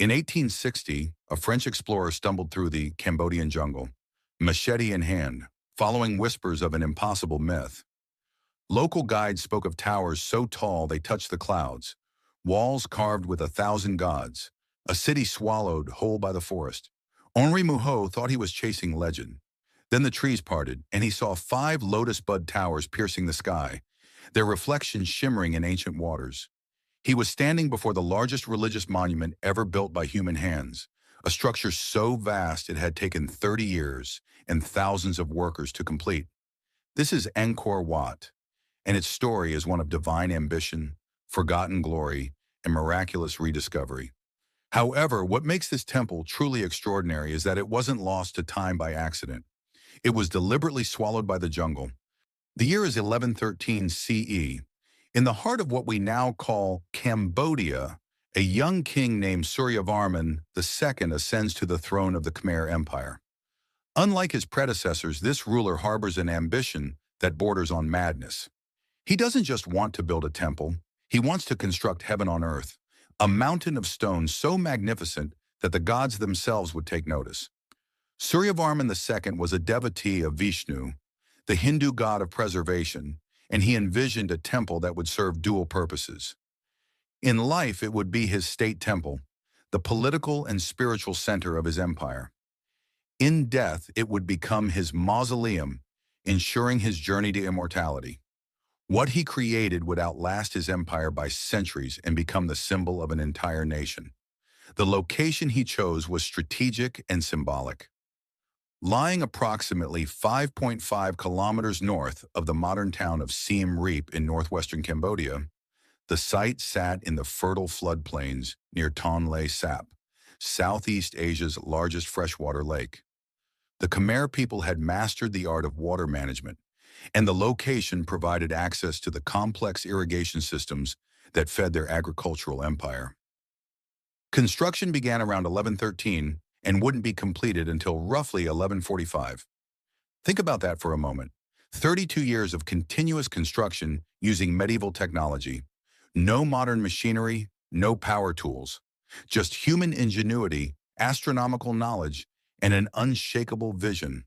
In 1860, a French explorer stumbled through the Cambodian jungle, machete in hand, following whispers of an impossible myth. Local guides spoke of towers so tall they touched the clouds, walls carved with 1,000 gods, a city swallowed whole by the forest. Henri Mouhot thought he was chasing legend. Then the trees parted, and he saw 5 lotus bud towers piercing the sky, their reflections shimmering in ancient waters. He was standing before the largest religious monument ever built by human hands, a structure so vast it had taken 30 years and thousands of workers to complete. This is Angkor Wat, and its story is one of divine ambition, forgotten glory, and miraculous rediscovery. However, what makes this temple truly extraordinary is that it wasn't lost to time by accident. It was deliberately swallowed by the jungle. The year is 1113 CE. In the heart of what we now call Cambodia, a young king named Suryavarman II ascends to the throne of the Khmer Empire. Unlike his predecessors, this ruler harbors an ambition that borders on madness. He doesn't just want to build a temple, he wants to construct heaven on earth, a mountain of stone so magnificent that the gods themselves would take notice. Suryavarman II was a devotee of Vishnu, the Hindu god of preservation, and he envisioned a temple that would serve dual purposes. In life, it would be his state temple, the political and spiritual center of his empire. In death, it would become his mausoleum, ensuring his journey to immortality. What he created would outlast his empire by centuries and become the symbol of an entire nation. The location he chose was strategic and symbolic. Lying approximately 5.5 kilometers north of the modern town of Siem Reap in northwestern Cambodia, the site sat in the fertile floodplains near Tonle Sap, Southeast Asia's largest freshwater lake. The Khmer people had mastered the art of water management, and the location provided access to the complex irrigation systems that fed their agricultural empire. Construction began around 1113 and wouldn't be completed until roughly 1145. Think about that for a moment. 32 years of continuous construction using medieval technology. No modern machinery, no power tools. Just human ingenuity, astronomical knowledge, and an unshakable vision.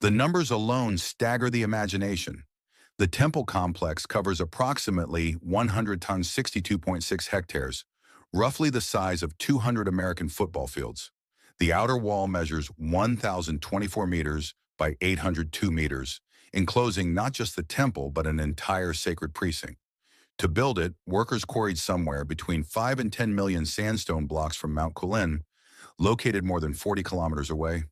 The numbers alone stagger the imagination. The temple complex covers approximately 100 tons 62.6 hectares, roughly the size of 200 American football fields. The outer wall measures 1,024 meters by 802 meters, enclosing not just the temple but an entire sacred precinct. To build it, workers quarried somewhere between 5 and 10 million sandstone blocks from Mount Kulin, located more than 40 kilometers away.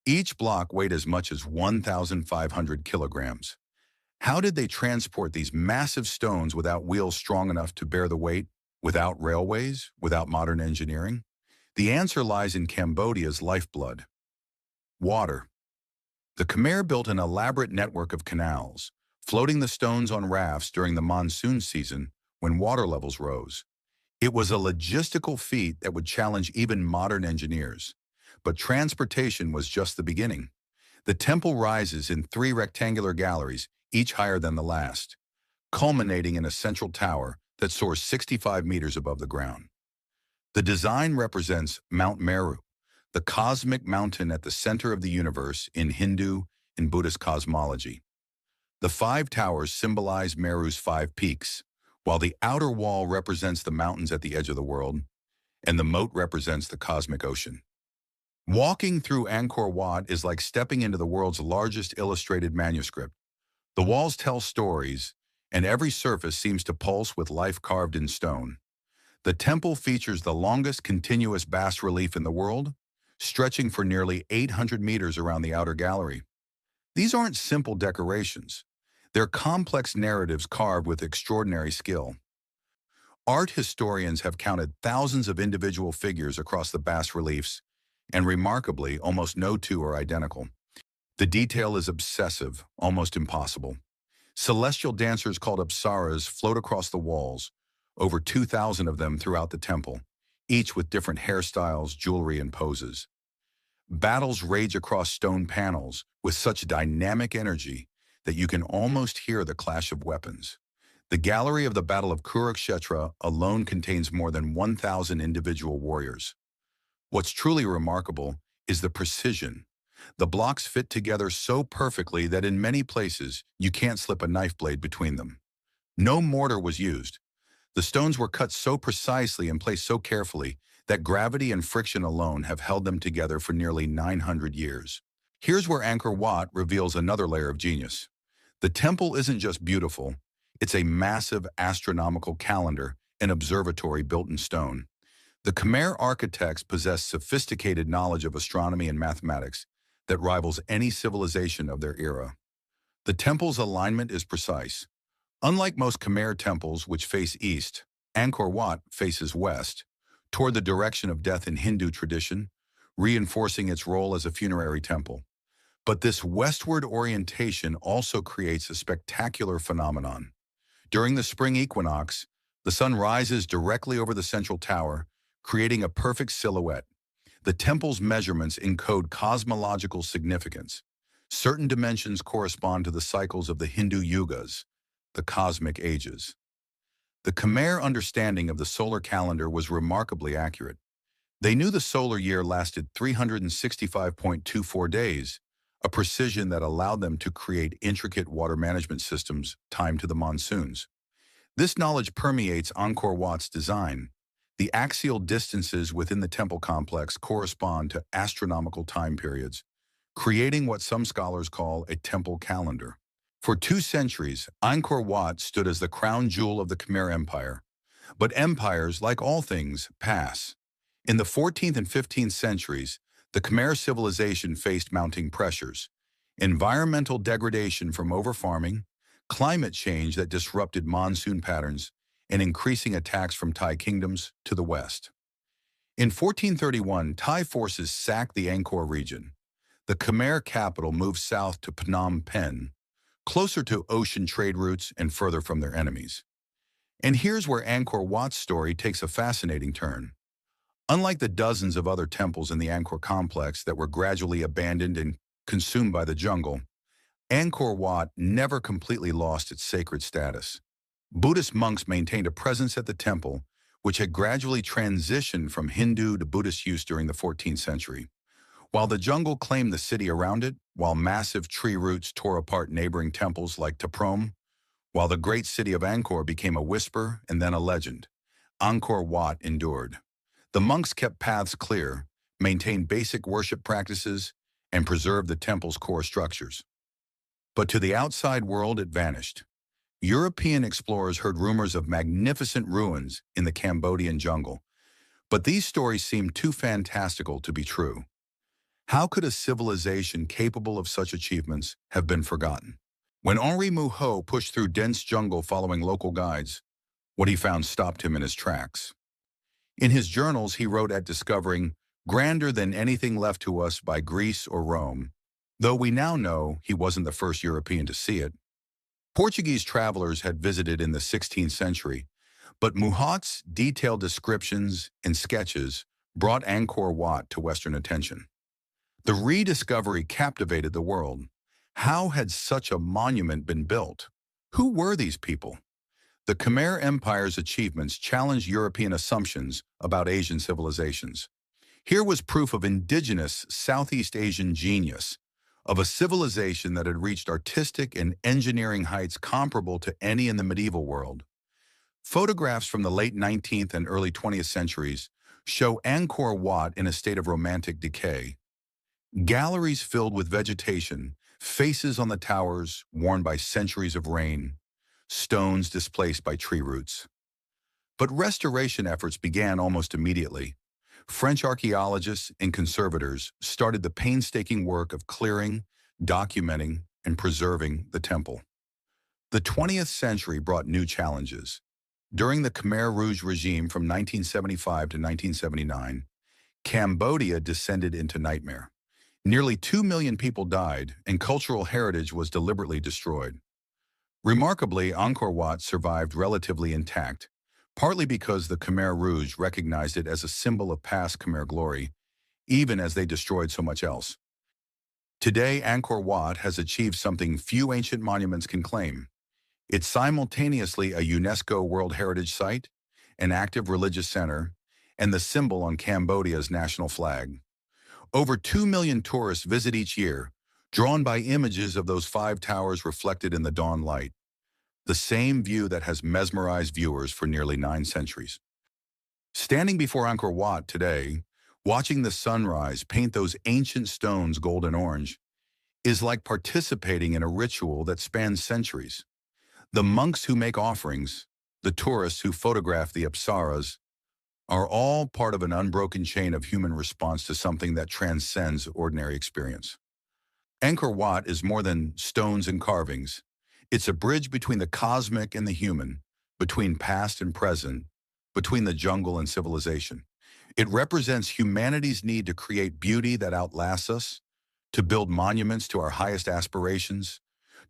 Each block weighed as much as 1,500 kilograms. How did they transport these massive stones without wheels strong enough to bear the weight, without railways, without modern engineering? The answer lies in Cambodia's lifeblood: water. The Khmer built an elaborate network of canals, floating the stones on rafts during the monsoon season when water levels rose. It was a logistical feat that would challenge even modern engineers. But transportation was just the beginning. The temple rises in 3 rectangular galleries, each higher than the last, culminating in a central tower that soars 65 meters above the ground. The design represents Mount Meru, the cosmic mountain at the center of the universe in Hindu and Buddhist cosmology. The 5 towers symbolize Meru's 5 peaks, while the outer wall represents the mountains at the edge of the world, and the moat represents the cosmic ocean. Walking through Angkor Wat is like stepping into the world's largest illustrated manuscript. The walls tell stories, and every surface seems to pulse with life carved in stone. The temple features the longest continuous bas-relief in the world, stretching for nearly 800 meters around the outer gallery. These aren't simple decorations. They're complex narratives carved with extraordinary skill. Art historians have counted thousands of individual figures across the bas-reliefs, and remarkably, almost no 2 are identical. The detail is obsessive, almost impossible. Celestial dancers called apsaras float across the walls, over 2,000 of them throughout the temple, each with different hairstyles, jewelry, and poses. Battles rage across stone panels with such dynamic energy that you can almost hear the clash of weapons. The gallery of the Battle of Kurukshetra alone contains more than 1,000 individual warriors. What's truly remarkable is the precision. The blocks fit together so perfectly that in many places you can't slip a knife blade between them. No mortar was used. The stones were cut so precisely and placed so carefully that gravity and friction alone have held them together for nearly 900 years. Here's where Angkor Wat reveals another layer of genius. The temple isn't just beautiful, it's a massive astronomical calendar, an observatory built in stone. The Khmer architects possess sophisticated knowledge of astronomy and mathematics that rivals any civilization of their era. The temple's alignment is precise. Unlike most Khmer temples which face east, Angkor Wat faces west, toward the direction of death in Hindu tradition, reinforcing its role as a funerary temple. But this westward orientation also creates a spectacular phenomenon. During the spring equinox, the sun rises directly over the central tower, creating a perfect silhouette. The temple's measurements encode cosmological significance. Certain dimensions correspond to the cycles of the Hindu yugas, the cosmic ages. The Khmer understanding of the solar calendar was remarkably accurate. They knew the solar year lasted 365.24 days, a precision that allowed them to create intricate water management systems timed to the monsoons. This knowledge permeates Angkor Wat's design. The axial distances within the temple complex correspond to astronomical time periods, creating what some scholars call a temple calendar. For 2 centuries, Angkor Wat stood as the crown jewel of the Khmer Empire. But empires, like all things, pass. In the 14th and 15th centuries, the Khmer civilization faced mounting pressures: environmental degradation from overfarming, climate change that disrupted monsoon patterns, and increasing attacks from Thai kingdoms to the west. In 1431, Thai forces sacked the Angkor region. The Khmer capital moved south to Phnom Penh, closer to ocean trade routes and further from their enemies. And here's where Angkor Wat's story takes a fascinating turn. Unlike the dozens of other temples in the Angkor complex that were gradually abandoned and consumed by the jungle, Angkor Wat never completely lost its sacred status. Buddhist monks maintained a presence at the temple, which had gradually transitioned from Hindu to Buddhist use during the 14th century. While the jungle claimed the city around it, while massive tree roots tore apart neighboring temples like Taprom, while the great city of Angkor became a whisper and then a legend, Angkor Wat endured. The monks kept paths clear, maintained basic worship practices, and preserved the temple's core structures. But to the outside world, it vanished. European explorers heard rumors of magnificent ruins in the Cambodian jungle, but these stories seemed too fantastical to be true. How could a civilization capable of such achievements have been forgotten? When Henri Mouhot pushed through dense jungle following local guides, what he found stopped him in his tracks. In his journals, he wrote at discovering grander than anything left to us by Greece or Rome, though we now know he wasn't the first European to see it. Portuguese travelers had visited in the 16th century, but Mouhot's detailed descriptions and sketches brought Angkor Wat to Western attention. The rediscovery captivated the world. How had such a monument been built? Who were these people? The Khmer Empire's achievements challenged European assumptions about Asian civilizations. Here was proof of indigenous Southeast Asian genius, of a civilization that had reached artistic and engineering heights comparable to any in the medieval world. Photographs from the late 19th and early 20th centuries show Angkor Wat in a state of romantic decay. Galleries filled with vegetation, faces on the towers worn by centuries of rain, stones displaced by tree roots. But restoration efforts began almost immediately. French archaeologists and conservators started the painstaking work of clearing, documenting, and preserving the temple. The 20th century brought new challenges. During the Khmer Rouge regime from 1975 to 1979, Cambodia descended into nightmare. Nearly 2 million people died, and cultural heritage was deliberately destroyed. Remarkably, Angkor Wat survived relatively intact, partly because the Khmer Rouge recognized it as a symbol of past Khmer glory, even as they destroyed so much else. Today, Angkor Wat has achieved something few ancient monuments can claim: It's simultaneously a UNESCO World Heritage Site, an active religious center, and the symbol on Cambodia's national flag. Over 2 million tourists visit each year, drawn by images of those five towers reflected in the dawn light, the same view that has mesmerized viewers for nearly 9 centuries. Standing before Angkor Wat today, watching the sunrise paint those ancient stones golden orange is like participating in a ritual that spans centuries. The monks who make offerings, the tourists who photograph the apsaras, are all part of an unbroken chain of human response to something that transcends ordinary experience. Angkor Wat is more than stones and carvings. It's a bridge between the cosmic and the human, between past and present, between the jungle and civilization. It represents humanity's need to create beauty that outlasts us, to build monuments to our highest aspirations,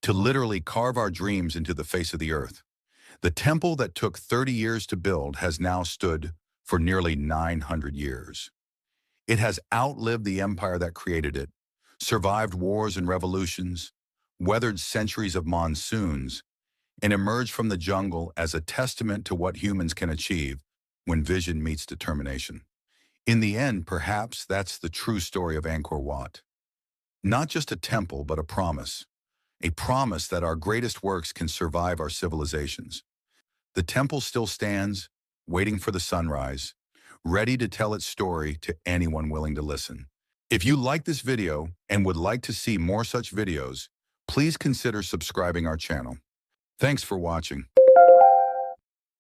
to literally carve our dreams into the face of the earth. The temple that took 30 years to build has now stood for nearly 900 years. It has outlived the empire that created it, survived wars and revolutions, weathered centuries of monsoons, and emerged from the jungle as a testament to what humans can achieve when vision meets determination. In the end, perhaps that's the true story of Angkor Wat. Not just a temple, but a promise that our greatest works can survive our civilizations. The temple still stands, waiting for the sunrise, ready to tell its story to anyone willing to listen. If you like this video and would like to see more such videos, please consider subscribing our channel. Thanks for watching.